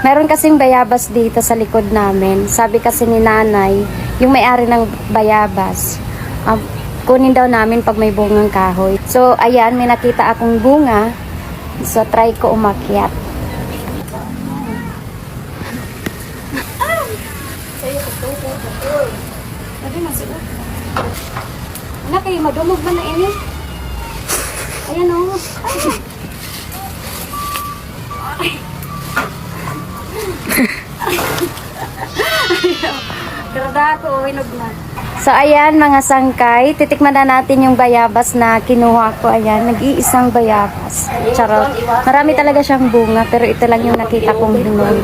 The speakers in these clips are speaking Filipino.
Meron kasing bayabas dito sa likod namin. Sabi kasi ni nanay, yung may-ari ng bayabas, kunin daw namin pag may bungang kahoy. So, ayan, may nakita akong bunga. So, try ko umakyat. Anak, kayo madumog man na ini. Ayan o. Grada ko, hinog na. So, ayan mga sangkay, titikman na natin yung bayabas na kinuha ko. Ayan, nag-iisang bayabas. Charot. Marami talaga siyang bunga, pero ito lang yung nakita kong hinog.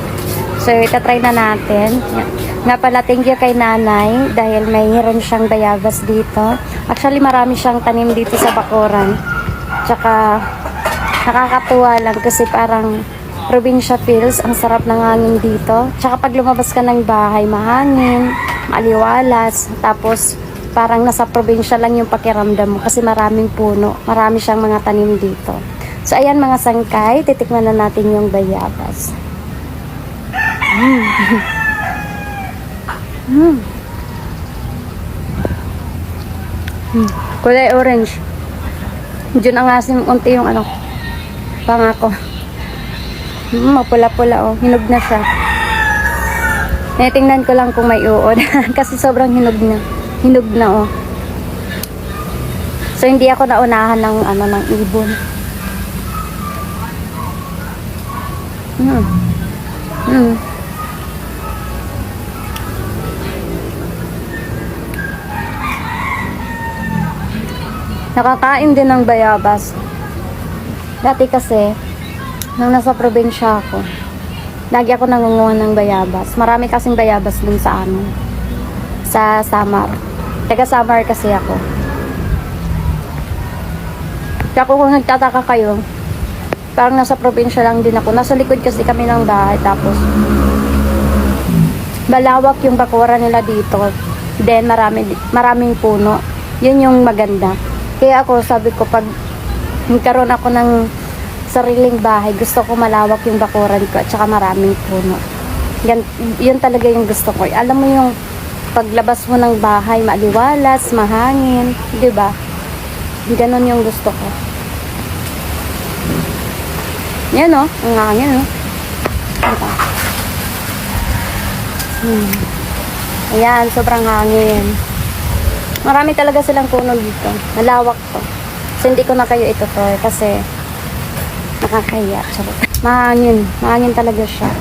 So, itatry na natin. Nga pala, thank you kay nanay dahil mayroon siyang bayabas dito. Actually, marami siyang tanim dito sa bakuran. Tsaka, nakakatuwa lang kasi parang probinsya feels. Ang sarap ng hangin dito. Tsaka pag lumabas ka ng bahay, mahangin, maliwalas. Tapos, parang nasa probinsya lang yung pakiramdam mo kasi maraming puno. Marami siyang mga tanim dito. So, ayan mga sangkay, titikman na natin yung bayabas. Kulay orange. Diyan ang asim unti yung ano, pangako. Mapula-pula oh. Hinog na siya. Tingnan ko lang kung may uod. Kasi sobrang hinog na. Hinog na oh. So hindi ako naunahan ng ano ng ibon. Nakakain din ng bayabas. Dati kasi, nung nasa probinsya ako, lagi ako nangunguha ng bayabas. Marami kasing bayabas dun sa amin. Sa Samar. Taga Samar kasi ako. Kaya kung nagtataka kayo, parang nasa probinsya lang din ako. Nasa likod kasi kami ng bahay. Tapos, malawak yung bakuran nila dito. Then, maraming puno. Yun yung maganda. Kaya ako, sabi ko, pag nagkaroon ako ng sariling bahay, gusto ko malawak yung bakuran ko at saka maraming puno. Yun talaga yung gusto ko. Alam mo yung paglabas mo ng bahay, maliwalas, mahangin, di ba? Ganon yung gusto ko. Yan o, ang hangin o. Ayan, sobrang hangin. Marami talaga silang puno dito. Malawak to. So, hindi ko na kayo itutoy kasi nakakahiya. Mahangin. Mahangin talaga siya.